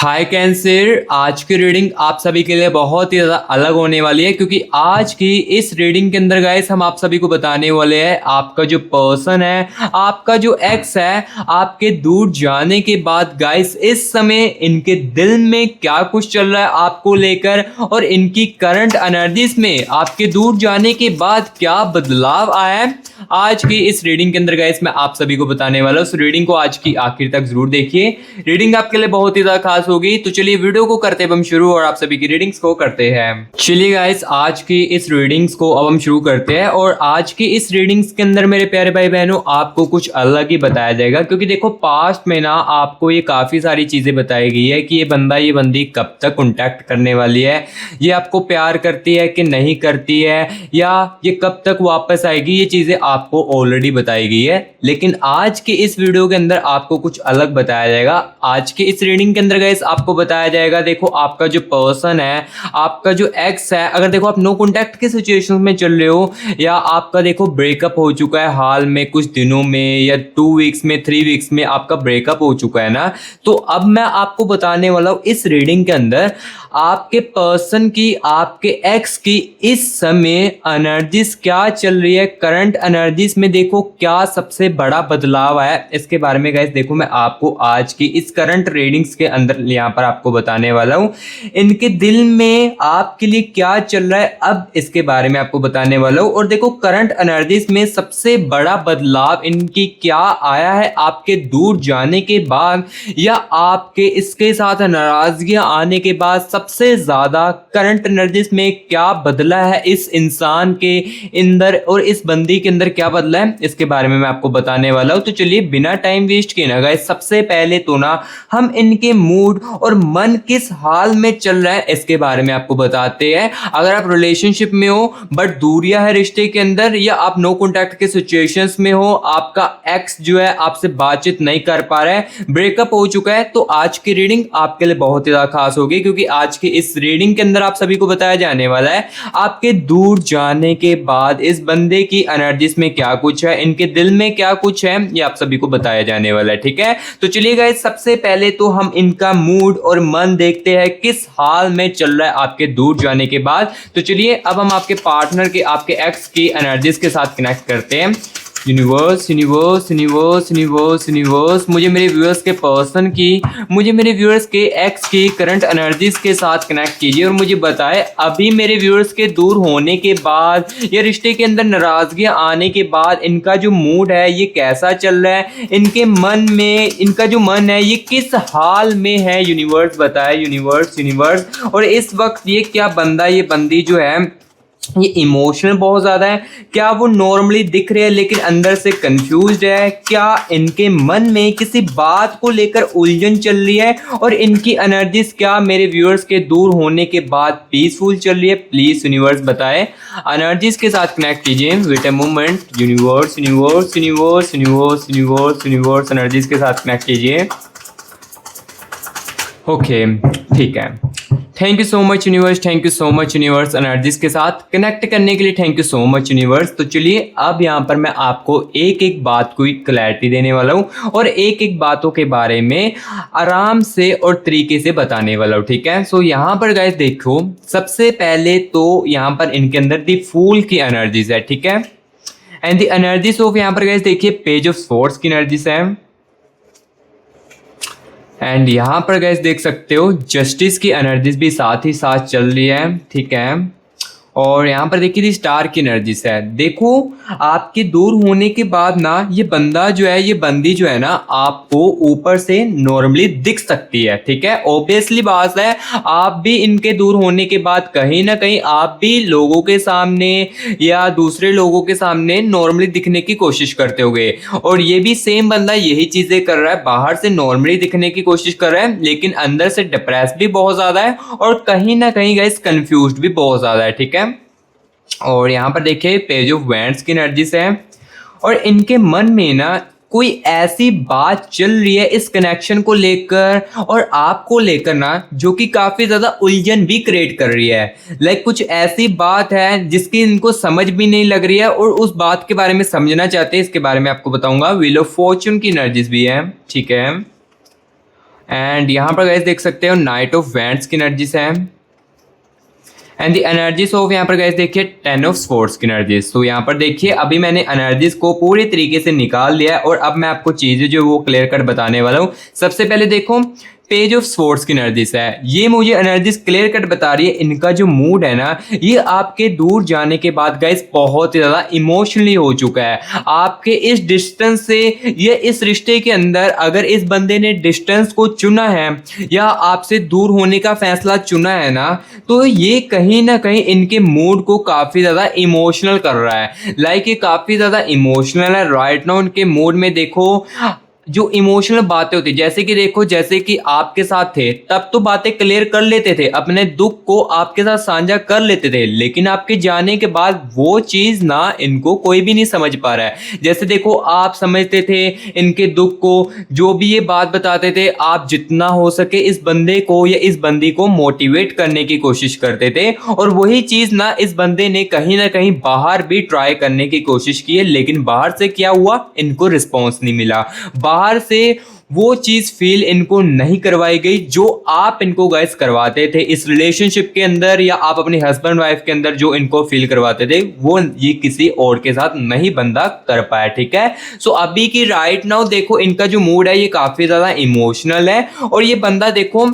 हाय cancer, आज की reading आप सभी के लिए बहुत ही ज़्यादा अलग होने वाली है क्योंकि आज की इस रीडिंग के अंदर गाइस हम आप सभी को बताने वाले हैं आपका जो पर्सन है, आपका जो एक्स है, आपके दूर जाने के बाद गाइस इस समय इनके दिल में क्या कुछ चल रहा है आपको लेकर और इनकी करंट एनर्जीज में आपके दूर जाने के बाद क्या बदलाव आया है आज की इस रीडिंग के अंदर गाइस मैं आप सभी को बताने वाला हूँ। उस रीडिंग को आज की आखिर तक जरूर देखिए, रीडिंग आपके लिए बहुत ही ज्यादा खास होगी। तो चलिए वीडियो को करते हैं हम शुरू और आप सभी की रीडिंग्स को करते हैं। चलिए गाइस, आज की इस रीडिंग्स को अब हम शुरू करते हैं और आज की इस रीडिंग्स के अंदर मेरे प्यारे भाई बहनों आपको कुछ अलग ही बताया जाएगा क्योंकि देखो पास्ट में ना आपको ये काफी सारी चीजें बताई गई है कि ये बंदा ये बंदी कब तक कॉन्टैक्ट करने वाली है, ये आपको प्यार करती है कि नहीं करती है, या ये कब तक वापस आएगी। ये चीजें आपको ऑलरेडी बताई गई है, लेकिन आज की इस वीडियो के अंदर आपको कुछ अलग बताया जाएगा। आज की इस रीडिंग के अंदर गाइस आपको बताया जाएगा, देखो आपका जो पर्सन है, आपका जो एक्स है, अगर देखो आप नो कॉन्टैक्ट के सिचुएशन में चल रहे हो या आपका देखो ब्रेकअप हो चुका है हाल में कुछ दिनों में या 2 वीक्स में 3 वीक्स में आपका ब्रेकअप हो चुका है ना, तो अब मैं आपको बताने वाला हूं इस रीडिंग के अंदर आपके पर्सन की, आपके एक्स की इस समय एनर्जीज क्या चल रही है। करंट एनर्जीज में देखो क्या सबसे बड़ा बदलाव आया है, इसके बारे में गाइस देखो मैं आपको आज की इस करंट रीडिंग्स के अंदर यहाँ पर आपको बताने वाला हूँ। इनके दिल में आपके लिए क्या चल रहा है अब इसके बारे में आपको बताने वाला हूँ। और देखो करंट एनर्जीज में सबसे बड़ा बदलाव इनकी क्या आया है आपके दूर जाने के बाद या आपके इसके साथ नाराजगियां आने के बाद। सबसे ज्यादा करंट एनर्जीज में क्या बदला है इस इंसान के अंदर और इस बंदी के अंदर क्या बदला है इसके बारे में मैं आपको बताने वाला हूं। तो चलिए बिना टाइम वेस्ट किए ना गाइस, सबसे पहले तो ना हम इनके मूड और मन किस हाल में चल रहा है इसके बारे में आपको बताते हैं। अगर आप रिलेशनशिप में हो बट दूरियां है रिश्ते के अंदर, या आप नो कॉन्टैक्ट के सिचुएशंस में हो, आपका एक्स जो है आपसे बातचीत नहीं कर पा रहा है, ब्रेकअप हो चुका है, तो आज की रीडिंग आपके लिए बहुत ही ज्यादा खास होगी क्योंकि आज की इस रीडिंग के अंदर आप सभी को बताया जाने वाला है आपके दूर जाने के बाद इस बंदे की एनर्जीज में क्या कुछ है, इनके दिल में क्या कुछ है, ये आप सभी को बताया जाने वाला है। ठीक है, तो चलिए गाइस सबसे पहले तो हम इनका मूड और मन देखते हैं किस हाल में चल रहा है आपके दूर जाने के बाद। तो चलिए अब हम आपके पार्टनर के, आपके एक्स की एनर्जीज के साथ कनेक्ट करते हैं। Universe universe universe universe universe मुझे मेरे व्यूअर्स के पर्सन की, मुझे मेरे व्यूअर्स के एक्स की करंट एनर्जीज के साथ कनेक्ट कीजिए और मुझे बताएं अभी मेरे व्यूअर्स के दूर होने के बाद या रिश्ते के अंदर नाराजगियां आने के बाद इनका जो मूड है ये कैसा चल रहा है, इनके मन में, इनका जो मन है ये किस हाल में है। यूनिवर्स बताए, यूनिवर्स यूनिवर्स। और इस वक्त ये क्या बंदा, ये बंदी जो है ये इमोशनल बहुत ज्यादा है, क्या वो नॉर्मली दिख रहे हैं लेकिन अंदर से कंफ्यूज्ड है, क्या इनके मन में किसी बात को लेकर उलझन चल रही है और इनकी एनर्जीज क्या मेरे व्यूअर्स के दूर होने के बाद पीसफुल चल रही है। प्लीज यूनिवर्स बताए, एनर्जीज के साथ कनेक्ट कीजिए। Wait a moment, universe universe universe universe universe universe energies के साथ कनेक्ट कीजिए। ओके ठीक है, thank you so much universe, thank you so much universe energies के साथ कनेक्ट करने के लिए, thank you so much universe. तो चलिए अब यहाँ पर मैं आपको एक एक बात को क्लैरिटी देने वाला हूँ और एक एक बातों के बारे में आराम से और तरीके से बताने वाला हूँ। ठीक है, सो यहाँ पर गाइस देखो सबसे पहले तो यहाँ पर इनके अंदर दी फूल की एनर्जीज है। ठीक है, एंड दी एनर्जीज ऑफ यहाँ पर गाइस देखिए पेज ऑफ स्वॉर्ड्स की एनर्जीज है, एंड यहाँ पर गैस देख सकते हो जस्टिस की एनर्जीज भी साथ ही साथ चल रही है। ठीक है, और यहाँ पर देखिए स्टार की एनर्जीज है। देखो आपके दूर होने के बाद ना ये बंदा जो है, ये बंदी जो है ना आपको ऊपर से नॉर्मली दिख सकती है। ठीक है, ऑब्वियसली बात है आप भी इनके दूर होने के बाद कहीं ना कहीं आप भी लोगों के सामने या दूसरे लोगों के सामने नॉर्मली दिखने की कोशिश करते होगे, और ये भी सेम बंदा यही चीजें कर रहा है, बाहर से नॉर्मली दिखने की कोशिश कर रहा है लेकिन अंदर से डिप्रेस भी बहुत ज्यादा है और कहीं ना कहीं गाइस कंफ्यूज्ड भी बहुत ज्यादा है। ठीक है, और यहाँ पर देखिए पेज ऑफ वैंड्स की एनर्जीज है और इनके मन में ना कोई ऐसी बात चल रही है इस कनेक्शन को लेकर और आपको लेकर ना जो कि काफी ज्यादा उलझन भी क्रिएट कर रही है। लाइक कुछ ऐसी बात है जिसकी इनको समझ भी नहीं लग रही है और उस बात के बारे में समझना चाहते हैं, इसके बारे में आपको बताऊंगा। व्हील ऑफ फॉर्चून की एनर्जीज भी है। ठीक है, एंड यहाँ पर गाइस देख सकते हो नाइट ऑफ वैंड्स की एनर्जीज है। एंड द एनर्जीज ऑफ यहाँ पर गाइस देखिए 10 ऑफ स्वॉर्ड्स की एनर्जीज। तो यहाँ पर देखिए अभी मैंने एनर्जीज को पूरी तरीके से निकाल लिया है और अब मैं आपको चीजें जो वो क्लियर कट बताने वाला हूँ। सबसे पहले देखो पेज ऑफ स्वॉर्ड्स की एनर्जीज है, ये मुझे एनर्जीज क्लियर कट बता रही है इनका जो मूड है ना, ये आपके दूर जाने के बाद गाइस बहुत ही ज्यादा इमोशनली हो चुका है। आपके इस डिस्टेंस से ये इस रिश्ते के अंदर अगर इस बंदे ने डिस्टेंस को चुना है या आपसे दूर होने का फैसला चुना है ना, तो ये कहीं ना कहीं इनके मूड को काफी ज्यादा इमोशनल कर रहा है। लाइक ये काफी ज्यादा इमोशनल है राइट नाउ। इनके मूड में देखो जो इमोशनल बातें होती, जैसे कि देखो जैसे कि आपके साथ थे तब तो बातें क्लियर कर लेते थे, अपने दुख को आपके साथ साझा कर लेते थे, लेकिन आपके जाने के बाद वो चीज ना इनको कोई भी नहीं समझ पा रहा है। जैसे देखो आप समझते थे इनके दुख को, जो भी ये बात बताते थे आप जितना हो सके इस बंदे को या इस बंदी को मोटिवेट करने की कोशिश करते थे, और वही चीज ना इस बंदे ने कहीं ना कहीं बाहर भी ट्राई करने की कोशिश की है, लेकिन बाहर से क्या हुआ, इनको रिस्पॉन्स नहीं मिला। बाहर से वो चीज फील इनको नहीं करवाई गई जो आप इनको गाइस करवाते थे इस रिलेशनशिप के अंदर, या आप अपने हस्बैंड वाइफ के अंदर जो इनको फील करवाते थे वो ये किसी और के साथ नहीं बंदा कर पाया। ठीक है, सो अभी की राइट नाउ देखो इनका जो मूड है ये काफी ज्यादा इमोशनल है, और ये बंदा देखो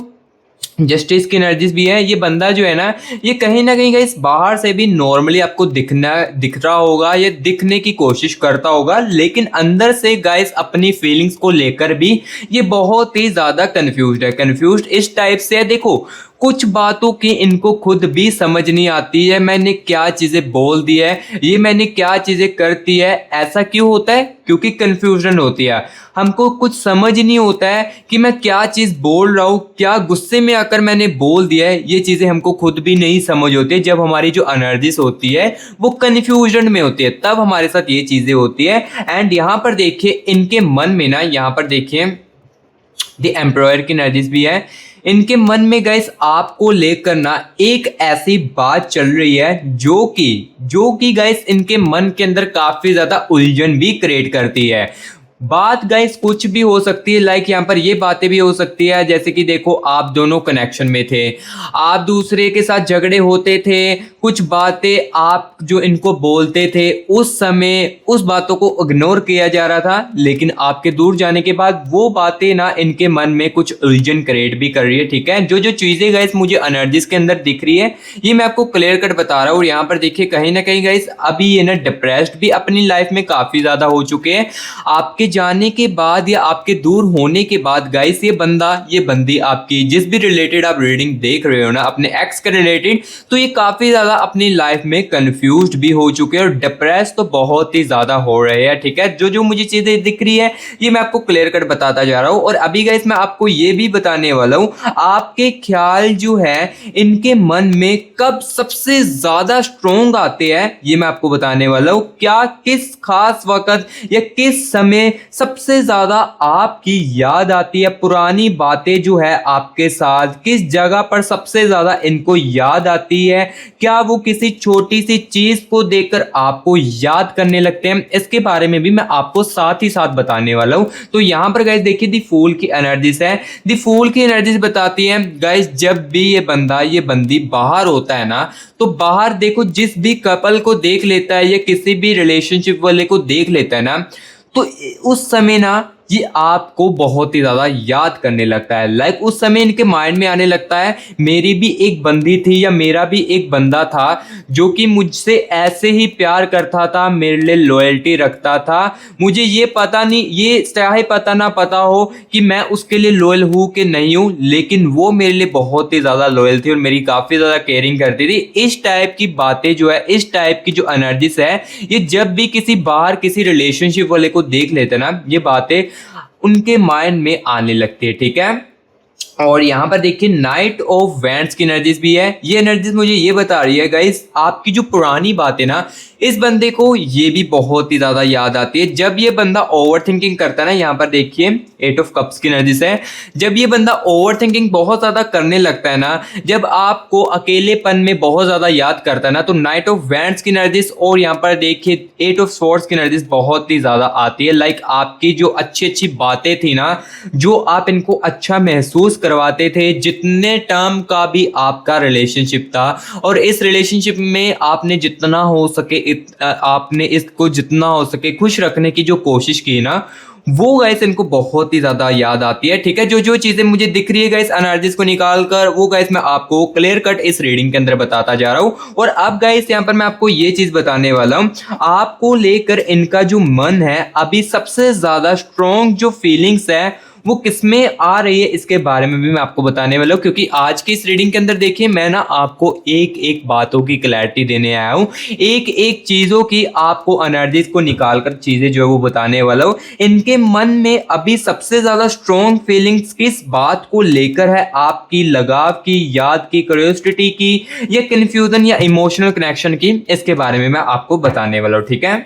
जस्टिस की एनर्जीज भी है। ये बंदा जो है ना ये कहीं ना कहीं गाइस बाहर से भी नॉर्मली आपको दिख रहा होगा, ये दिखने की कोशिश करता होगा, लेकिन अंदर से गाइस अपनी फीलिंग्स को लेकर भी ये बहुत ही ज्यादा कंफ्यूज्ड है। कंफ्यूज्ड इस टाइप से है, देखो कुछ बातों की इनको खुद भी समझ नहीं आती है, मैंने क्या चीजें बोल दी है, ये मैंने क्या चीजें करती है। ऐसा क्यों होता है, क्योंकि कंफ्यूजन होती है, हमको कुछ समझ नहीं होता है कि मैं क्या चीज बोल रहा हूँ, क्या गुस्से में आकर मैंने बोल दिया है, ये चीजें हमको खुद भी नहीं समझ होती है। जब हमारी जो एनर्जीज होती है वो कंफ्यूजन में होती है तब हमारे साथ ये चीजें होती है। एंड यहाँ पर देखिए इनके मन में ना, यहाँ पर देखिए द एम्प्लॉयर की एनर्जीज भी है। इनके मन में गाइस आपको लेकर ना एक ऐसी बात चल रही है जो कि गाइस इनके मन के अंदर काफी ज्यादा उलझन भी क्रिएट करती है। बात गाइस कुछ भी हो सकती है, लाइक यहाँ पर ये बातें भी हो सकती है जैसे कि देखो आप दोनों कनेक्शन में थे, आप दूसरे के साथ झगड़े होते थे, कुछ बातें आप जो इनको बोलते थे उस समय उस बातों को इग्नोर किया जा रहा था, लेकिन आपके दूर जाने के बाद वो बातें ना इनके मन में कुछ उलझन क्रिएट भी कर रही है। ठीक है, जो जो चीजें गाइस मुझे एनर्जीज के अंदर दिख रही है ये मैं आपको क्लियर कट बता रहा हूँ। और यहाँ पर देखिए कहीं ना कहीं गाइस अभी ये ना डिप्रेस्ड भी अपनी लाइफ में काफी ज्यादा हो चुके हैं। आपके जाने के बाद या आपके दूर होने के बाद गाइस ये बंदा ये बंदी आपकी जिस भी रिलेटेड आप रीडिंग देख रहे हो ना अपने एक्स के रिलेटेड, तो ये काफी ज्यादा अपनी लाइफ में कंफ्यूज्ड भी हो चुके हैं और डिप्रेस तो बहुत ही ज्यादा हो रहे हैं। ठीक है, जो जो मुझे चीजें दिख रही है ये मैं आपको क्लियर कट बताता जा रहा हूँ। और अभी गाइस मैं आपको ये भी बताने वाला हूँ आपके ख्याल जो है इनके मन में कब सबसे ज्यादा स्ट्रोंग आते हैं, ये मैं आपको बताने वाला हूँ। क्या किस खास वक्त या किस समय सबसे ज्यादा आपकी याद आती है, पुरानी बातें जो है आपके साथ किस जगह पर सबसे ज्यादा इनको याद आती है, क्या वो किसी छोटी सी चीज को देखकर आपको याद करने लगते हैं, इसके बारे में भी मैं आपको साथ ही साथ बताने वाला हूं। तो यहां पर गाइस देखिए दी फूल की एनर्जीज है, दी फूल की एनर्जीज बताती है गाइस जब भी ये बंदा ये बंदी बाहर होता है ना, तो बाहर देखो जिस भी कपल को देख लेता है या किसी भी रिलेशनशिप वाले को देख लेता है ना, तो उस समय ना ये आपको बहुत ही ज्यादा याद करने लगता है। लाइक उस समय इनके माइंड में आने लगता है मेरी भी एक बंदी थी या मेरा भी एक बंदा था जो कि मुझसे ऐसे ही प्यार करता था, मेरे लिए लॉयल्टी रखता था, मुझे ये पता नहीं, ये चाहे पता ना पता हो कि मैं उसके लिए लॉयल हूँ कि नहीं हूँ, लेकिन वो मेरे लिए बहुत ही ज्यादा लॉयल थी और मेरी काफी ज्यादा केयरिंग करती थी। इस टाइप की बातें जो है, इस टाइप की जो एनर्जीज है, ये जब भी किसी बाहर किसी रिलेशनशिप वाले को देख लेते ना, ये बातें उनके माइंड में आने लगती है। ठीक है, और यहाँ पर देखिए नाइट ऑफ वैंड्स की एनर्जीज भी है। ये एनर्जीज मुझे ये बता रही है गाइस आपकी जो पुरानी बात है ना, इस बंदे को ये भी बहुत ही ज्यादा याद आती है। जब ये बंदा ओवर थिंकिंग करता है ना, यहाँ पर देखिए 8 ऑफ कप्स की एनर्जी है। जब ये बंदा ओवर थिंकिंग बहुत ज्यादा करने लगता है ना, जब आपको अकेलेपन में बहुत ज्यादा याद करता है ना, तो नाइट ऑफ वैंड्स की एनर्जीज और यहाँ पर देखिए 8 ऑफ स्वॉर्ड्स की एनर्जीज बहुत ही ज्यादा आती है। लाइक आपकी जो अच्छी अच्छी बातें थी ना, जो आप इनको अच्छा महसूस करवाते थे, जितने टर्म का भी आपका रिलेशनशिप था, और इस रिलेशनशिप में आपने जितना हो सके आपने इसको जितना हो सके खुश रखने की जो कोशिश की ना, वो गाइस इनको बहुत ही ज्यादा याद आती है। ठीक है, जो जो चीजें मुझे दिख रही है गाइस एनर्जीज को निकाल कर, वो गाइस मैं आपको क्लियर कट इस रीडिंग के अंदर बताता जा रहा हूं। और अब गाइस यहाँ पर मैं आपको ये चीज बताने वाला हूं, आपको लेकर इनका जो मन है, अभी सबसे ज्यादा स्ट्रॉन्ग जो फीलिंग्स है वो किसमें आ रही है, इसके बारे में भी मैं आपको बताने वाला हूं। क्योंकि आज की इस रीडिंग के अंदर देखिए मैं ना आपको एक एक बातों की क्लैरिटी देने आया हूं, एक एक चीजों की आपको एनर्जीज को निकालकर चीजें जो है वो बताने वाला हूं। इनके मन में अभी सबसे ज्यादा स्ट्रॉन्ग फीलिंग्स किस बात को लेकर है, आपकी लगाव की, याद की, क्यूरियोसिटी की, या कंफ्यूजन या इमोशनल कनेक्शन की, इसके बारे में मैं आपको बताने वाला हूं। ठीक है,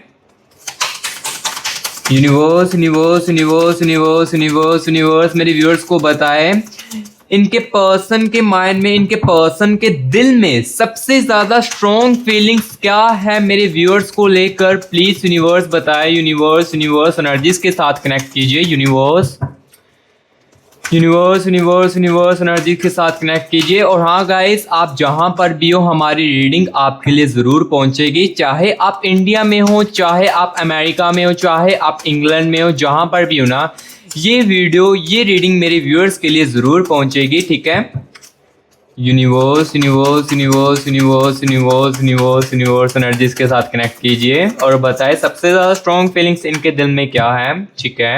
universe universe universe universe universe universe मेरे व्यूअर्स को बताए इनके पर्सन के माइंड में, इनके पर्सन के दिल में सबसे ज्यादा स्ट्रॉन्ग फीलिंग्स क्या है मेरे व्यूअर्स को लेकर। प्लीज यूनिवर्स बताए, यूनिवर्स यूनिवर्स एनर्जीज के साथ कनेक्ट कीजिए, universe universe universe universe energy के साथ कनेक्ट कीजिए। और हाँ गाइस, आप जहां पर भी हो हमारी रीडिंग आपके लिए ज़रूर पहुंचेगी, चाहे आप इंडिया में हो, चाहे आप अमेरिका में हो, चाहे आप इंग्लैंड में हो, जहां पर भी हो ना, ये वीडियो, ये रीडिंग मेरे व्यूअर्स के लिए ज़रूर पहुंचेगी। ठीक है, universe universe universe universe universe universe universe energies के साथ कनेक्ट कीजिए और बताएं सबसे ज़्यादा स्ट्रॉन्ग फीलिंग्स इनके दिल में क्या है। ठीक है,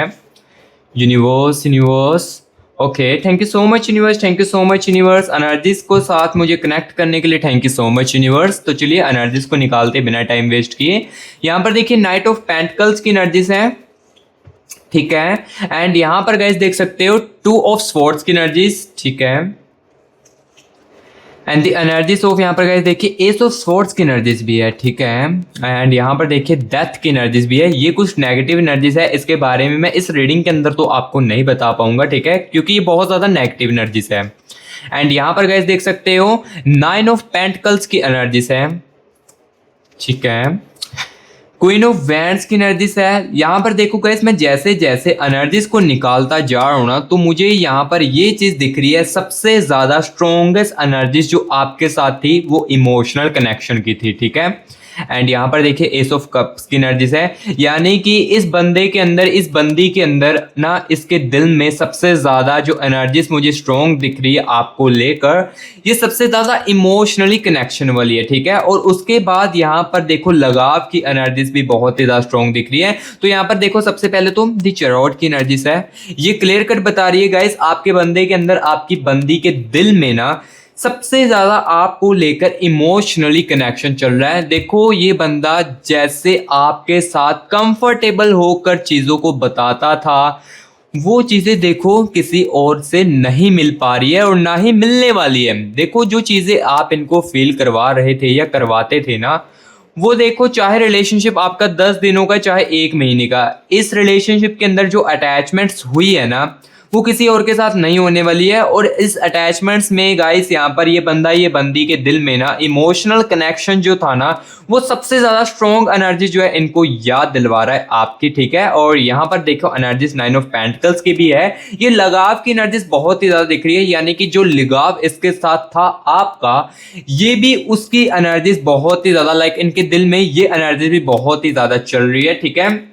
universe universe, okay, thank you so much universe, thank you so much universe, energies को साथ मुझे कनेक्ट करने के लिए thank you so much universe. तो चलिए एनर्जीज को निकालते बिना टाइम वेस्ट किए। यहाँ पर देखिए नाइट ऑफ पेंटिकल्स की एनर्जीज है। ठीक है, एंड यहाँ पर गाइस देख सकते हो 2 ऑफ स्वॉर्ड्स की एनर्जीज। ठीक है, एंड द एनर्जीज ऑफ यहाँ पर गाइस देखिए एस ऑफ स्वॉर्ड्स की एनर्जीज भी है। ठीक है, एंड यहाँ पर देखिए डेथ की एनर्जीज भी है। ये कुछ नेगेटिव एनर्जीज है, इसके बारे में मैं इस रीडिंग के अंदर तो आपको नहीं बता पाऊंगा। ठीक है, क्योंकि ये बहुत ज़्यादा नेगेटिव एनर्जीज है। एंड यहाँ पर गाइस देख सकते हो 9 ऑफ पेंटिकल्स की एनर्जीज है। ठीक है, क्वीन ऑफ वैंड्स की एनर्जीज है। यहाँ पर देखो गाइस, मैं जैसे जैसे एनर्जीज को निकालता जा रहा हूँ ना, तो मुझे यहाँ पर ये चीज दिख रही है, सबसे ज्यादा स्ट्रॉन्गेस्ट एनर्जीज जो आपके साथ थी वो इमोशनल कनेक्शन की थी। ठीक है, एंड यहाँ पर देखिए एस ऑफ कप्स की एनर्जीज है, यानी कि इस बंदे के अंदर, इस बंदी के अंदर ना, इसके दिल में सबसे ज्यादा जो एनर्जीज मुझे स्ट्रॉन्ग दिख रही है आपको लेकर, ये सबसे ज्यादा इमोशनली कनेक्शन वाली है। ठीक है, और उसके बाद यहाँ पर देखो लगाव की एनर्जीज भी बहुत ही ज्यादा स्ट्रॉन्ग दिख रही है। तो यहाँ पर देखो सबसे पहले तो दी चैरोट की एनर्जीज है, ये क्लियर कट बता रही है गाइस आपके बंदे के अंदर, आपकी बंदी के दिल में ना सबसे ज्यादा आपको लेकर इमोशनली कनेक्शन चल रहा है। देखो ये बंदा जैसे आपके साथ कंफर्टेबल होकर चीजों को बताता था, वो चीजें देखो किसी और से नहीं मिल पा रही है और ना ही मिलने वाली है। देखो जो चीजें आप इनको फील करवा रहे थे या करवाते थे ना, वो देखो चाहे रिलेशनशिप आपका 10 दिनों का चाहे 1 महीने का, इस रिलेशनशिप के अंदर जो अटैचमेंट्स हुई है ना, वो किसी और के साथ नहीं होने वाली है। और इस अटैचमेंट्स में गाइस यहाँ पर ये बंदा, ये बंदी के दिल में ना इमोशनल कनेक्शन जो था ना, वो सबसे ज्यादा स्ट्रॉन्ग एनर्जी जो है इनको याद दिलवा रहा है आपकी। ठीक है, और यहाँ पर देखो एनर्जीज 9 ऑफ पेंटिकल्स की भी है, ये लगाव की एनर्जीज बहुत ही ज्यादा दिख रही है, यानी कि जो लगाव इसके साथ था आपका, ये भी उसकी एनर्जीज बहुत ही ज्यादा, लाइक इनके दिल में ये एनर्जी भी बहुत ही ज्यादा चल रही है। ठीक है,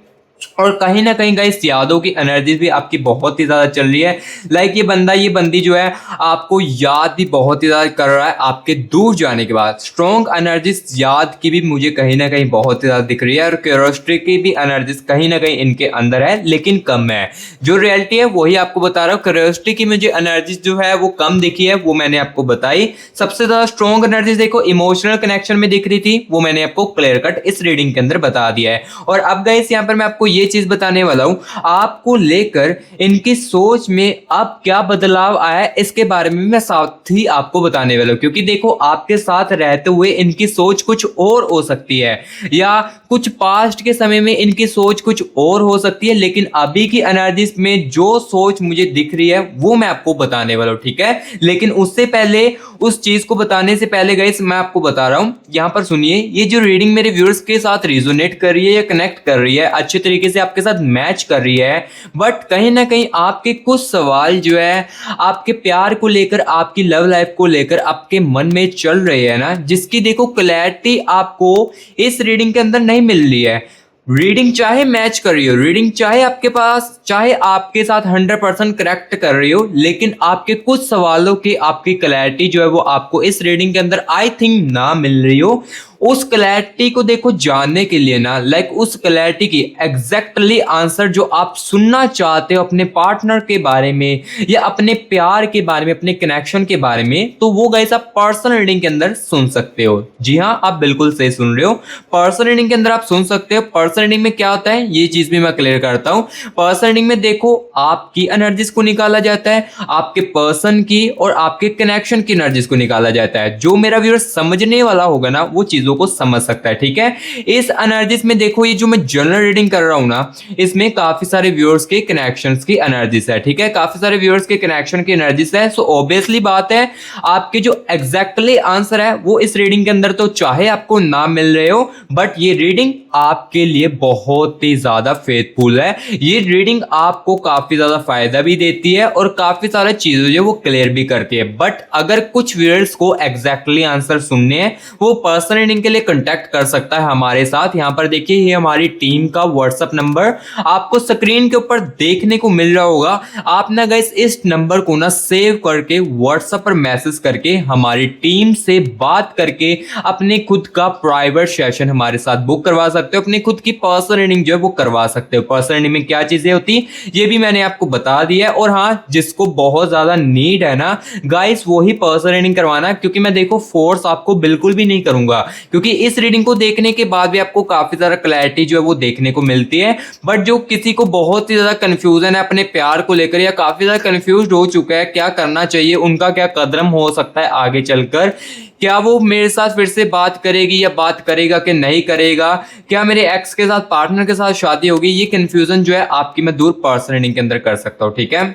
और कहीं ना कहीं गाइस यादों की एनर्जीज भी आपकी बहुत ही ज्यादा चल रही है। लाइक ये बंदा, ये बंदी जो है आपको याद भी बहुत ही ज्यादा कर रहा है आपके दूर जाने के बाद। स्ट्रॉन्ग एनर्जीज याद की भी मुझे कहीं ना कहीं बहुत ही ज्यादा दिख रही है, और क्यूरियोसिटी की भी एनर्जीज कहीं ना कहीं इनके अंदर है, लेकिन कम है। जो रियलिटी है वही आपको बता रहा हूँ। क्यूरियोसिटी की मुझे एनर्जीज जो है वो कम दिखी है, वो मैंने आपको बताई। सबसे ज्यादा स्ट्रॉन्ग एनर्जीज देखो इमोशनल कनेक्शन में दिख रही थी, वो मैंने आपको क्लियर कट इस रीडिंग के अंदर बता दिया है। और अब गाइस यहाँ पर मैं आपको ये चीज बताने वाला हूँ, आपको लेकर इनकी सोच में अब क्या बदलाव आया है इसके बारे में मैं साथ ही आपको बताने वाला हूँ। क्योंकि देखो, आपके साथ रहते हुए इनकी सोच कुछ और हो सकती है, या कुछ पास्ट के समय में इनकी सोच कुछ और हो सकती है, लेकिन अभी की एनर्जीज में जो सोच मुझे दिख रही है वो मैं आपको बताने वाला हूँ, ठीक है। लेकिन उससे पहले, उस चीज को बताने से पहले गाइस, मैं आपको बता रहा हूँ, यहाँ पर सुनिए। ये जो रीडिंग मेरे व्यूअर्स के साथ रिजोनेट कर रही है या कनेक्ट कर रही है, अच्छे तरीके से आपके साथ मैच कर रही है, बट कहीं ना कहीं आपके कुछ सवाल जो है आपके प्यार को लेकर, आपकी लव लाइफ को लेकर आपके मन में चल रहे हैं ना, जिसकी देखो क्लैरिटी आपको इस रीडिंग के अंदर नहीं मिल रही है। रीडिंग चाहे मैच कर रही हो, रीडिंग चाहे आपके पास, चाहे आपके साथ 100% करेक्ट कर रही हो, लेकिन आपके कुछ सवालों की आपकी क्लैरिटी जो है वो आपको इस रीडिंग के अंदर आई थिंक ना मिल रही हो। उस क्लैरिटी को देखो जानने के लिए ना, उस क्लैरिटी की एग्जैक्टली आंसर जो आप सुनना चाहते हो अपने पार्टनर के बारे में, या अपने प्यार के बारे में, अपने कनेक्शन के बारे में, तो वो गाइस आप पर्सनल रीडिंग के अंदर सुन सकते हो। जी हाँ, आप बिल्कुल सही सुन रहे हो, पर्सनल रीडिंग के अंदर आप सुन सकते हो। पर्सनल रीडिंग में क्या होता है ये चीज भी मैं क्लियर करता हूँ। पर्सनल रीडिंग में देखो, आपकी एनर्जीज को निकाला जाता है, आपके पर्सन की और आपके कनेक्शन की एनर्जीज को निकाला जाता है। जो मेरा व्यूअर समझने वाला होगा ना, वो चीजों को समझ सकता है, ठीक है। इस एनर्जीज में देखो, ये जो मैं जनरल रीडिंग कर रहा हूं ना, इसमें काफी सारे व्यूअर्स के कनेक्शंस की एनर्जीज है, ठीक है, काफी सारे व्यूअर्स के कनेक्शन की एनर्जीज है। सो ऑब्वियसली बात है, आपके जो एग्जैक्टली आंसर है वो इस रीडिंग के अंदर तो चाहे आपको ना मिल रहे हो, बट ये रीडिंग आपके लिए बहुत ही ज्यादा फेथफुल है। ये रीडिंग आपको काफी ज्यादा फायदा भी देती है और काफी सारी चीजें जो वो क्लियर भी करती है। बट अगर कुछ व्यूअर्स को एग्जैक्टली आंसर सुनने हैं, वो पर्सनल रीडिंग के लिए कांटेक्ट कर सकता है हमारे साथ। यहां पर देखिए, ये हमारी टीम का व्हाट्सएप नंबर आपको स्क्रीन के ऊपर देखने को मिल रहा होगा। आप ना गाइस इस नंबर को ना सेव करके व्हाट्सएप पर मैसेज करके हमारी टीम से बात करके अपने खुद का प्राइवेट सेशन हमारे साथ बुक करवा सकते हो, अपनी खुद की पर्सनल रीडिंग जो है वो करवा सकते हो। पर्सनल रीडिंग में क्या चीजें होती ये भी मैंने आपको बता दिया है। और हाँ, जिसको बहुत ज्यादा नीड है ना गाइस, वो ही पर्सनल रीडिंग करवाना, क्योंकि मैं देखो फोर्स आपको बिल्कुल भी नहीं करूंगा, क्योंकि इस रीडिंग को देखने के बाद भी आपको काफी ज्यादा क्लैरिटी जो है वो देखने को मिलती है। बट जो किसी को बहुत ही ज्यादा कंफ्यूजन है अपने प्यार को लेकर, या काफी ज्यादा कंफ्यूज हो चुका है क्या करना चाहिए, उनका क्या कदम हो सकता है आगे चलकर, क्या वो मेरे साथ फिर से बात करेगी या बात करेगा कि नहीं करेगा, क्या मेरे एक्स के साथ, पार्टनर के साथ शादी होगी, ये कंफ्यूजन जो है आपकी मैं दूर पर्सनल रीडिंग के अंदर कर सकता हूँ, ठीक है।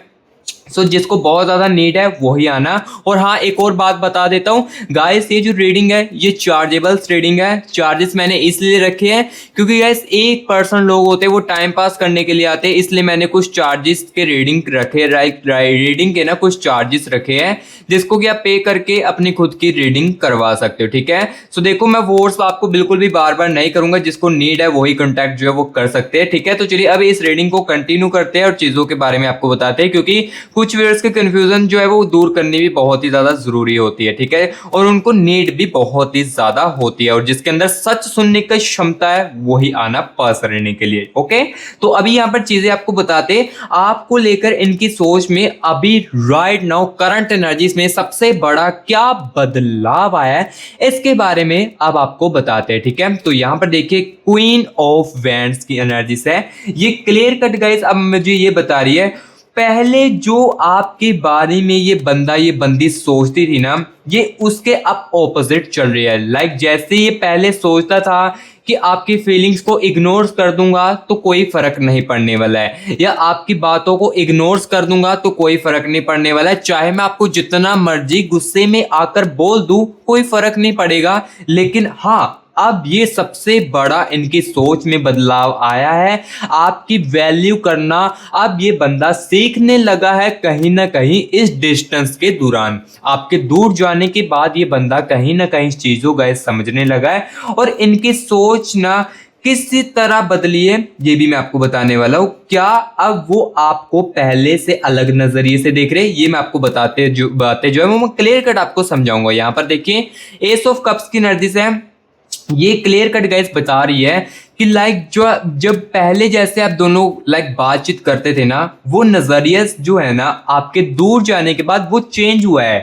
सो जिसको बहुत ज्यादा नीड है वही आना। और हाँ, एक और बात बता देता हूँ गाइस, ये जो रीडिंग है ये चार्जेबल्स रीडिंग है। चार्जेस मैंने इसलिए रखे हैं क्योंकि गाइस 1% लोग होते हैं वो टाइम पास करने के लिए आते हैं, इसलिए मैंने कुछ चार्जेस के रीडिंग रखे, रीडिंग के ना कुछ चार्जेस रखे हैं, जिसको कि आप पे करके अपनी खुद की रीडिंग करवा सकते हो, ठीक है। सो देखो, मैं फोर्स आपको बिल्कुल भी बार बार नहीं करूंगा, जिसको नीड है वही कॉन्टैक्ट जो है वो कर सकते हैं, ठीक है। तो चलिए अब इस रीडिंग को कंटिन्यू करते हैं और चीजों के बारे में आपको बताते हैं, क्योंकि कुछ व्यूअर्स के कंफ्यूजन जो है वो दूर करनी भी बहुत ही ज्यादा जरूरी होती है, ठीक है, और उनको नीड भी बहुत ही ज्यादा होती है, और जिसके अंदर सच सुनने की क्षमता है वही आना पास रहने के लिए, ओके। तो अभी यहां पर चीजें आपको बताते, आपको लेकर इनकी सोच में अभी राइट नाउ करंट एनर्जीज में सबसे बड़ा क्या बदलाव आया है, इसके बारे में अब आपको बताते हैं, ठीक है। तो यहां पर देखिए, क्वीन ऑफ वैंड्स की एनर्जीज है, ये क्लियर कट गाइस अब मुझे ये बता रही है, पहले जो आपके बारे में ये बंदा, ये बंदी सोचती थी ना, ये उसके अब ऑपोजिट चल रही है। जैसे ये पहले सोचता था कि आपकी फीलिंग्स को इग्नोर कर दूंगा तो कोई फर्क नहीं पड़ने वाला है, या आपकी बातों को इग्नोर कर दूंगा तो कोई फर्क नहीं पड़ने वाला है, चाहे मैं आपको जितना मर्जी गुस्से में आकर बोल दूं कोई फर्क नहीं पड़ेगा। लेकिन हाँ, अब ये सबसे बड़ा इनकी सोच में बदलाव आया है, आपकी वैल्यू करना अब ये बंदा सीखने लगा है कहीं ना कहीं इस डिस्टेंस के दौरान। आपके दूर जाने के बाद ये बंदा कहीं ना कहीं चीजों का समझने लगा है, और इनकी सोच ना किसी तरह बदली है ये भी मैं आपको बताने वाला हूं। क्या अब वो आपको पहले से अलग नजरिए से देख रहे हैं, ये मैं आपको बताते जो बातें जो है वो मैं क्लियर कट आपको समझाऊंगा। यहां पर देखिए, एस ऑफ कप्स की एनर्जी से ये क्लियर कट गाइस बता रही है कि जो जब पहले जैसे आप दोनों बातचीत करते थे ना, वो नजरिया जो है ना आपके दूर जाने के बाद वो चेंज हुआ है।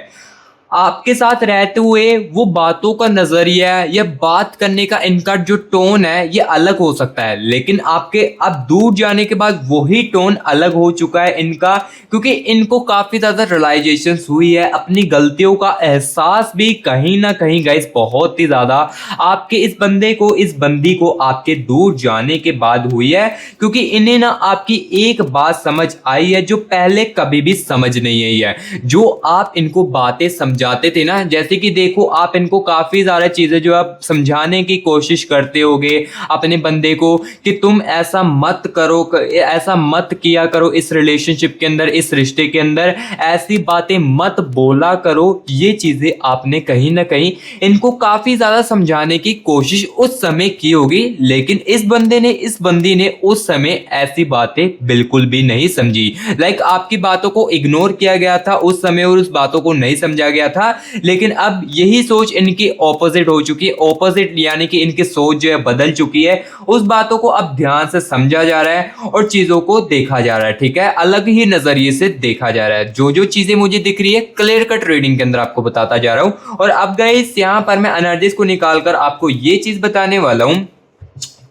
आपके साथ रहते हुए वो बातों का नजरिया या बात करने का इनका जो टोन है ये अलग हो सकता है, लेकिन आपके अब दूर जाने के बाद वही टोन अलग हो चुका है इनका, क्योंकि इनको काफी ज्यादा रियलाइजेशन हुई है, अपनी गलतियों का एहसास भी कहीं ना कहीं गाइस बहुत ही ज्यादा आपके इस बंदे को, इस बंदी को आपके दूर जाने के बाद हुई है, क्योंकि इन्हें ना आपकी एक बात समझ आई है जो पहले कभी भी समझ नहीं आई है। जो आप इनको बातें समझाते थे ना, जैसे कि देखो आप इनको काफी ज्यादा चीजें जो आप समझाने की कोशिश करते होगे अपने बंदे को कि तुम ऐसा मत करो, ऐसा मत किया करो, इस रिलेशनशिप के अंदर, इस रिश्ते के अंदर ऐसी बातें मत बोला करो। ये चीजें आपने कहीं ना कहीं इनको काफी ज्यादा समझाने की कोशिश उस समय की होगी, लेकिन इस बंदे ने, इस बंदी ने उस समय ऐसी बातें बिल्कुल भी नहीं समझी। लाइक आपकी बातों को इग्नोर किया गया था उस समय और उस बातों को नहीं समझा गया था, लेकिन अब यही सोच इनकी ऑपोजिट हो चुकी है। ऑपोजिट यानी कि इनकी सोच जो है बदल चुकी है, उस बातों को अब ध्यान से समझा जा रहा है और चीजों को देखा जा रहा है। ठीक है, अलग ही नजरिए से देखा जा रहा है। जो जो चीजें मुझे दिख रही है क्लियर कट रीडिंग के अंदर आपको बताता जा रहा हूं। और अब गाइस यहां पर मैं एनर्जीज को निकालकर आपको ये चीज बताने वाला हूं,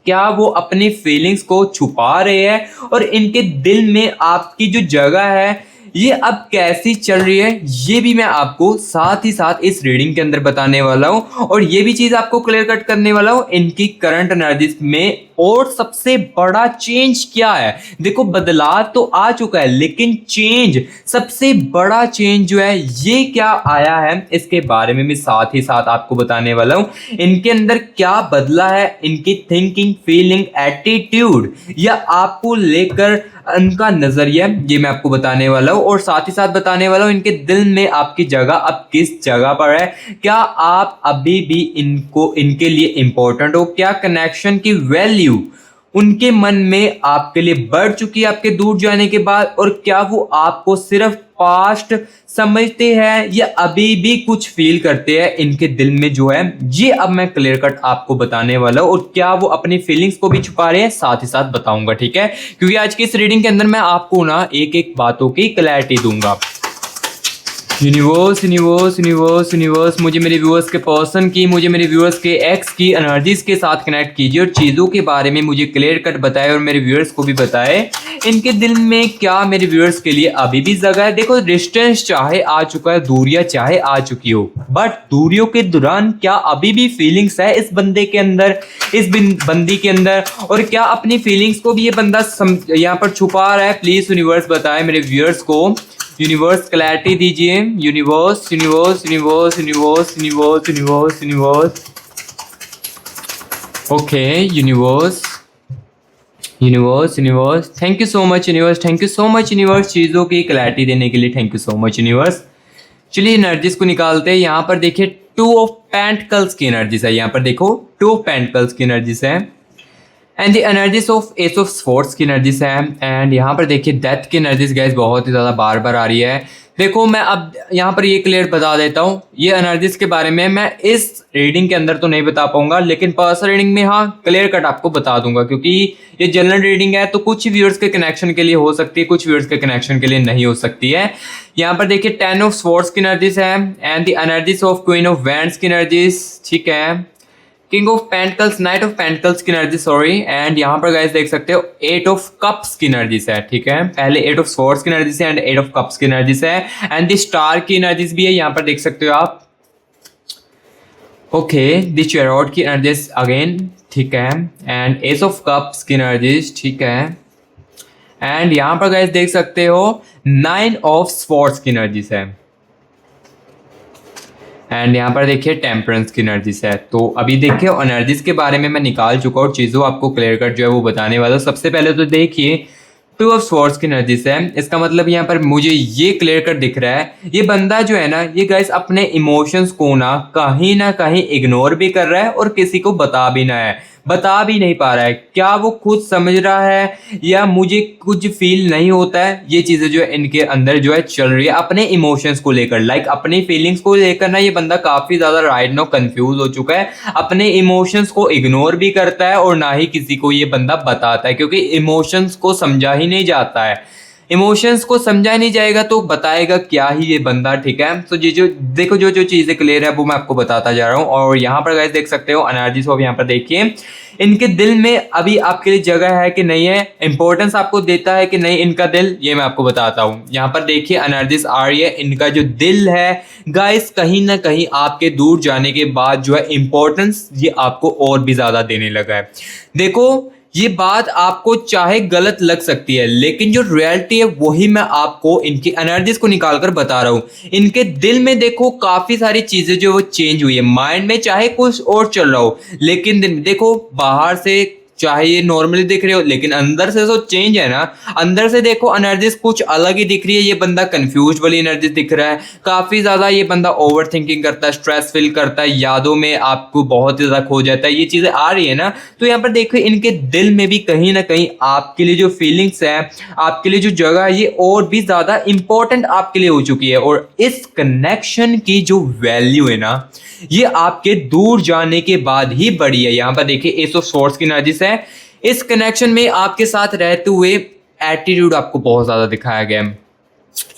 क्या वो अपनी फीलिंग्स को छुपा रहे हैं और इनके दिल में आपकी जो जगह है ये अब कैसी चल रही है, ये भी मैं आपको साथ ही साथ इस रीडिंग के अंदर बताने वाला हूं। और ये भी चीज आपको क्लियर कट करने वाला हूं इनकी करंट एनर्जीज में। और सबसे बड़ा चेंज क्या है, देखो बदलाव तो आ चुका है, लेकिन चेंज, सबसे बड़ा चेंज जो है ये क्या आया है, इसके बारे में मैं साथ ही साथ आपको बताने वाला हूं। इनके अंदर क्या बदला है, इनकी थिंकिंग, फीलिंग, एटीट्यूड या आपको लेकर उनका नजरिया, ये मैं आपको बताने वाला हूं। और साथ ही साथ बताने वाला हूं इनके दिल में आपकी जगह अब किस जगह पर है, क्या आप अभी भी इनको, इनके लिए इंपॉर्टेंट हो, क्या कनेक्शन की वैल्यू उनके मन में आपके लिए बढ़ चुकी है आपके दूर जाने के बाद, और क्या वो आपको सिर्फ पास्ट समझते हैं या अभी भी कुछ फील करते हैं इनके दिल में जो है, ये अब मैं क्लियर कट आपको बताने वाला हूं। और क्या वो अपनी फीलिंग्स को भी छुपा रहे हैं साथ ही साथ बताऊंगा। ठीक है, क्योंकि आज की इस रीडिंग के अंदर मैं आपको ना एक एक बातों की क्लैरिटी दूंगा। यूनिवर्स यूनिवर्स यूनिवर्स यूनिवर्स मुझे मेरे व्यूअर्स के पर्सन की, मुझे मेरे व्यूअर्स के एक्स की एनर्जीज के साथ कनेक्ट कीजिए और चीज़ों के बारे में मुझे क्लियर कट बताए और मेरे व्यूअर्स को भी बताए इनके दिल में क्या मेरे व्यूअर्स के लिए अभी भी जगह है। देखो डिस्टेंस चाहे आ चुका है, दूरियां चाहे आ चुकी हो, बट दूरियों के दौरान क्या अभी भी फीलिंग्स है इस बंदे के अंदर, इस बंदी के अंदर, और क्या अपनी फीलिंग्स को भी ये बंदा यहाँ पर छुपा रहा है। प्लीज यूनिवर्स बताए मेरे व्यूअर्स को, यूनिवर्स क्लैरिटी दीजिए। Universe universe universe universe universe universe universe okay universe universe universe, thank you so much universe, thank you so much universe चीज़ों की क्लैरिटी देने के लिए, thank you so much universe. चलिए एनर्जीज को निकालते हैं। यहाँ पर देखिए टू ऑफ पेंटिकल्स की एनर्जीज है, यहाँ पर देखो टू ऑफ पेंटिकल्स की एनर्जीज है and the energies of S of swords की एनर्जीज है एंड यहाँ पर देखिए डेथ की एनर्जीज गाइस बहुत ही ज़्यादा बार बार आ रही है। देखो मैं अब यहाँ पर ये क्लियर बता देता हूँ, ये एनर्जीज के बारे में मैं इस रीडिंग के अंदर तो नहीं बता पाऊंगा, लेकिन पर्सनल रीडिंग में हाँ क्लियर कट आपको बता दूंगा, क्योंकि ये जनरल रीडिंग है तो कुछ व्यूअर्स के कनेक्शन के लिए हो सकती है, कुछ व्यूअर्स के कनेक्शन के लिए नहीं हो सकती है। यहाँ पर देखिए 10 ऑफ स्वॉर्ड्स की एनर्जीज है and the energies of queen of wands की एनर्जीज, ठीक है, king of pentacles, night of pentacles की एनर्जी सॉरी, एंड यहाँ पर गाइस देख सकते हो 8 ऑफ कप्स की एनर्जीज है, ठीक है, पहले 8 ऑफ स्वॉर्ड्स की एनर्जीज है एंड 8 ऑफ कप्स की एनर्जीज है एंड द स्टार की एनर्जीज भी है, यहाँ पर देख सकते हो आप। ओके द चैरियट की एनर्जीज अगेन, ठीक है, एंड एस ऑफ कप्स की एनर्जीज, ठीक है, एंड यहाँ पर गाइस देख सकते हो 9 ऑफ स्वॉर्ड्स की एनर्जीज है एंड यहाँ पर देखिए टेम्परेंस की एनर्जीज है। तो अभी देखिए एनर्जीज के बारे में मैं निकाल चुका हूँ और चीज़ों आपको क्लियर कट जो है वो बताने वाला हूँ। सबसे पहले तो देखिए 2 ऑफ स्वॉर्ड्स की एनर्जीज है, इसका मतलब यहाँ पर मुझे ये क्लियर कट दिख रहा है, ये बंदा जो है ना ये गाइस अपने इमोशंस को ना कहीं इग्नोर भी कर रहा है और किसी को बता भी नहीं पा रहा है। क्या वो खुद समझ रहा है या मुझे कुछ फील नहीं होता है, ये चीज़ें जो है इनके अंदर जो है चल रही है अपने इमोशंस को लेकर, लाइक अपनी फीलिंग्स को लेकर ना ये बंदा काफ़ी ज़्यादा राइट नाउ कंफ्यूज हो चुका है, अपने इमोशंस को इग्नोर भी करता है और ना ही किसी को ये बंदा बताता है, क्योंकि इमोशंस को समझा ही नहीं जाता है। इमोशंस को समझा नहीं जाएगा तो बताएगा क्या ही ये बंदा, ठीक है। तो ये जो देखो जो जो चीज़ें क्लियर है वो मैं आपको बताता जा रहा हूँ। और यहाँ पर गाइस देख सकते हो एनर्जी को, यहाँ पर देखिए इनके दिल में अभी आपके लिए जगह है कि नहीं है, इंपॉर्टेंस आपको देता है कि नहीं इनका दिल, ये मैं आपको बताता हूँ। यहाँ पर देखिए एनर्जीज आ रही है, इनका जो दिल है गाइस कहीं ना कहीं आपके दूर जाने के बाद जो है इंपॉर्टेंस ये आपको और भी ज्यादा देने लगा है। देखो ये बात आपको चाहे गलत लग सकती है, लेकिन जो रियलिटी है वही मैं आपको इनकी एनर्जीज को निकाल कर बता रहा हूं। इनके दिल में देखो काफी सारी चीजें जो वो चेंज हुई है, माइंड में चाहे कुछ और चल रहा हो, लेकिन देखो बाहर से चाहे ये नॉर्मली दिख रहे हो लेकिन अंदर से जो चेंज है ना, अंदर से देखो एनर्जीज कुछ अलग ही दिख रही है। ये बंदा कंफ्यूज वाली एनर्जी दिख रहा है, काफी ज्यादा ये बंदा ओवर थिंकिंग करता है, स्ट्रेस फील करता है, यादों में आपको बहुत ही ज्यादा खो जाता है, ये चीजें आ रही है ना। तो यहाँ पर देखो इनके दिल में भी कहीं ना कहीं आपके लिए जो फीलिंग्स है, आपके लिए जो जगह है, ये और भी ज्यादा इंपॉर्टेंट आपके लिए हो चुकी है। और इस कनेक्शन की जो वैल्यू है ना, ये आपके दूर जाने के बाद ही बढ़ी है। यहाँ पर देखिए एस ऑफ स्वॉर्ड्स की एनर्जी है, इस कनेक्शन में आपके साथ रहते हुए एटीट्यूड आपको बहुत ज्यादा दिखाया गया है,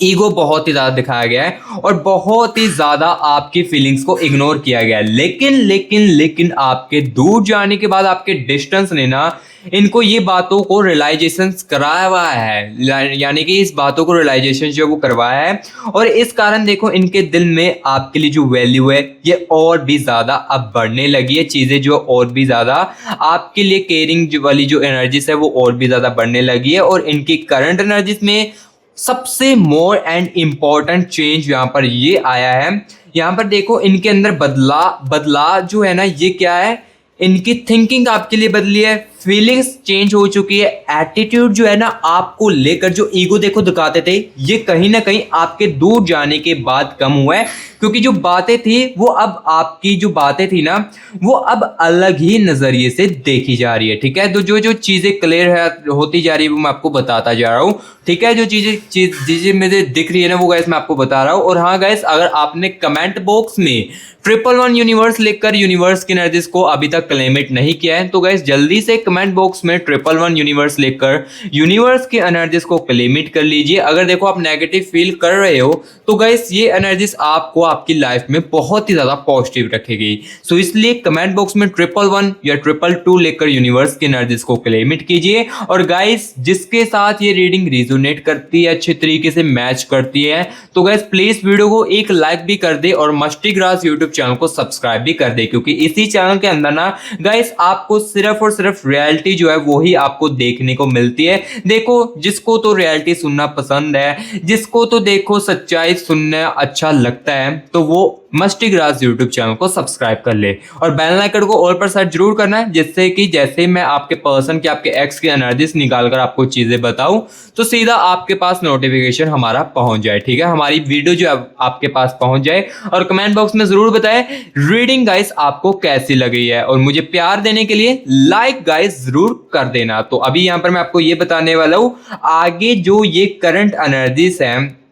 ईगो बहुत ही ज्यादा दिखाया गया है और बहुत ही ज्यादा आपकी फीलिंग्स को इग्नोर किया गया है। लेकिन आपके दूर जाने के बाद आपके डिस्टेंस ने ना इनको ये बातों को रियलाइजेशन कराया हुआ है, यानी कि इस बातों को रियलाइजेशन जो वो करवाया है। और इस कारण देखो इनके दिल में आपके लिए जो वैल्यू है ये और भी ज्यादा अब बढ़ने लगी है, चीजें जो और भी ज्यादा आपके लिए केयरिंग वाली जो एनर्जीज है वो और भी ज्यादा बढ़ने लगी है। और इनकी करंट एनर्जीज में सबसे मोर एंड इम्पॉर्टेंट चेंज यहाँ पर ये आया है। यहाँ पर देखो इनके अंदर बदला जो है ना, ये क्या है, इनकी थिंकिंग आपके लिए बदली है, फीलिंग्स चेंज हो चुकी है, एटीट्यूड जो है ना आपको लेकर जो ईगो देखो दिखाते थे ये कहीं ना कहीं आपके दूर जाने के बाद कम हुआ है। क्योंकि जो बातें थी वो अब आपकी जो बातें थी ना वो अब अलग ही नजरिए से देखी जा रही है, ठीक है। तो जो जो चीजें क्लियर है होती जा रही है वो मैं आपको बताता जा रहा हूँ, ठीक है। जो चीजें मुझे दिख रही है ना वो गाइस मैं आपको बता रहा हूँ। और हाँ गाइस, अगर आपने कमेंट बॉक्स में 111 यूनिवर्स लिखकर यूनिवर्स की एनर्जीज को अभी तक क्लेमिट नहीं किया है तो गाइस जल्दी से कमेंट बॉक्स में 111 यूनिवर्स लिखकर यूनिवर्स की एनर्जीज को क्लेमिट कर लीजिए। अगर देखो आप नेगेटिव फील कर रहे हो तो गाइस ये एनर्जीज आपको आपकी लाइफ में बहुत ही ज्यादा पॉजिटिव रखेगी। सो इसलिए कमेंट बॉक्स में 111 या 222 लिखकर यूनिवर्स की एनर्जीज को क्लेमिट कीजिए। और गाइस जिसके साथ ये रीडिंग रिजोनेट करती है, अच्छे तरीके से मैच करती है, तो गाइस प्लीज वीडियो को एक लाइक भी कर दे और मस्टी ग्रास यूट्यूब चैनल को सब्सक्राइब भी कर दे, क्योंकि इसी चैनल के अंदर ना गाइस आपको सिर्फ और सिर्फ रियलिटी जो है वो ही आपको देखने को मिलती है। देखो जिसको तो रियलिटी सुनना पसंद है, जिसको तो देखो सच्चाई सुनना अच्छा लगता है, तो वो मस्टी ग्रास यूट्यूब चैनल को सब्सक्राइब कर ले और बेल आइकन को ऑल पर सेट जरूर करना है, जिससे कि जैसे मैं आपके पर्सन के आपके एक्स की एनर्जीज निकाल कर आपको चीजें बताऊं तो सीधा आपके पास नोटिफिकेशन हमारा पहुंच जाए, ठीक है। हमारी वीडियो जो आपके पास पहुंच जाए। और कमेंट बॉक्स में जरूर बताएं रीडिंग गाइस आपको कैसी लगी है, और मुझे प्यार देने के लिए लाइक गाइस जरूर कर देना। तो अभी यहाँ पर मैं आपको ये बताने वाला हूँ आगे जो ये करंट एनर्जीज है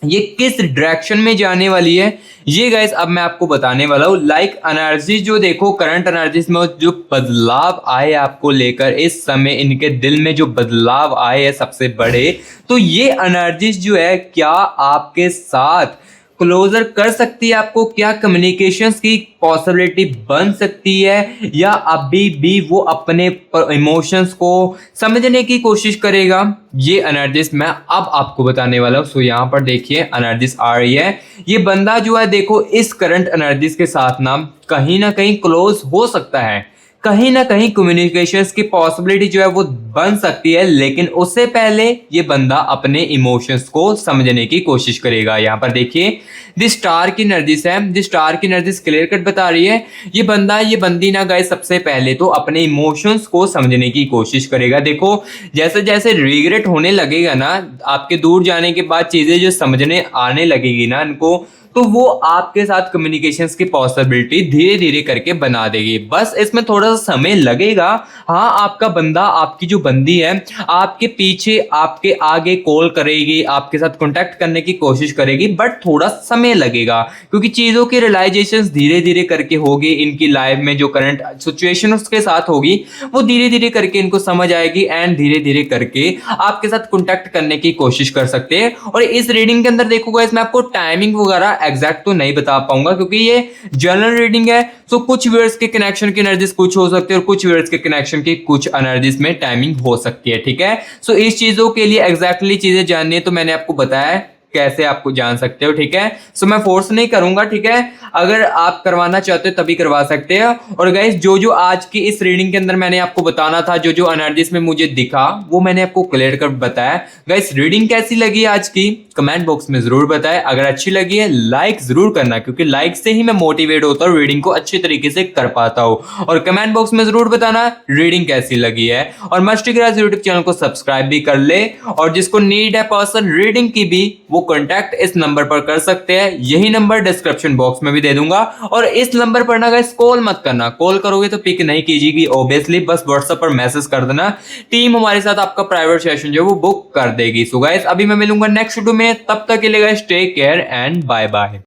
ये किस डायरेक्शन में जाने वाली है, ये गाइस अब मैं आपको बताने वाला हूँ। लाइक एनर्जी जो देखो करंट एनर्जीज में जो बदलाव आए आपको लेकर, इस समय इनके दिल में जो बदलाव आए हैं सबसे बड़े, तो ये एनर्जीज जो है क्या आपके साथ क्लोजर कर सकती है आपको, क्या कम्युनिकेशंस की पॉसिबिलिटी बन सकती है, या अभी भी वो अपने इमोशंस को समझने की कोशिश करेगा, ये एनर्जीज मैं अब आपको बताने वाला हूँ। सो यहाँ पर देखिए एनर्जीज आ रही है, ये बंदा जो है देखो इस करंट एनर्जीज के साथ ना कहीं क्लोज हो सकता है, कहीं ना कहीं कम्युनिकेशंस की पॉसिबिलिटी जो है वो बन सकती है, लेकिन उससे पहले ये बंदा अपने इमोशंस को समझने की कोशिश करेगा। यहाँ पर देखिए द स्टार की एनर्जीज है, द स्टार की एनर्जीज क्लियर कट बता रही है ये बंदा ये बंदी ना गाइस सबसे पहले तो अपने इमोशंस को समझने की कोशिश करेगा। देखो जैसे जैसे रिग्रेट होने लगेगा ना आपके दूर जाने के बाद, चीजें जो समझने आने लगेगी ना इनको, तो वो आपके साथ कम्युनिकेशंस की पॉसिबिलिटी धीरे धीरे करके बना देगी। बस इसमें थोड़ा सा समय लगेगा। हाँ, आपका बंदा, आपकी जो बंदी है, आपके पीछे आपके आगे कॉल करेगी, आपके साथ कांटेक्ट करने की कोशिश करेगी, बट थोड़ा समय लगेगा क्योंकि चीज़ों की रियलाइजेशन धीरे धीरे करके होगी। इनकी लाइफ में जो करंट सिचुएशन उसके साथ होगी वो धीरे धीरे करके इनको समझ आएगी एंड धीरे धीरे करके आपके साथ कांटेक्ट करने की कोशिश कर सकते हैं। और इस रीडिंग के अंदर देखो गाइस, मैं आपको टाइमिंग वगैरह एग्जैक्ट तो नहीं बता पाऊंगा क्योंकि ये जनरल रीडिंग है। सो कुछ वर्ड्स के कनेक्शन की एनर्जीज कुछ हो सकती है और कुछ वर्ड्स के कनेक्शन की कुछ एनर्जीज में टाइमिंग हो सकती है, ठीक है। सो इस चीजों के लिए एग्जैक्टली चीजें जाननी है तो मैंने आपको बताया है कैसे आपको जान सकते हो, ठीक है। सो मैं फोर्स नहीं करूंगा, ठीक है। अगर आप करवाना चाहते हो तभी करवा सकते हो। और गाइस, जो जो आज की इस रीडिंग के अंदर मैंने आपको बताना था, जो जो एनर्जीज में मुझे दिखा, वो मैंने आपको क्लियर कर बताया। गाइस, रीडिंग कैसी लगी आज की कमेंट बॉक्स में जरूर बताएं। अगर अच्छी लगी है लाइक जरूर करना क्योंकि लाइक से ही मैं मोटिवेट होता हूँ, रीडिंग को अच्छी तरीके से कर पाता हूँ। और कमेंट बॉक्स में जरूर बताना रीडिंग कैसी लगी है। और मस्टी क्राज यूट्यूब चैनल को सब्सक्राइब भी कर ले। और जिसको नीड है पर्सन रीडिंग की भी, वो कांटेक्ट इस नंबर पर कर सकते हैं। यही नंबर डिस्क्रिप्शन बॉक्स में भी दे दूंगा। और इस नंबर पर ना गाइस कॉल मत करना, कॉल करोगे तो पिक नहीं कीजिएगी ऑब्वियसली, बस व्हाट्सएप पर मैसेज कर देना। टीम हमारे साथ आपका प्राइवेट सेशन जो है वो बुक कर देगी। सो गाइस, अभी मैं मिलूंगा नेक्स्ट वीडियो में, तब तक के लिए guys take care and bye bye.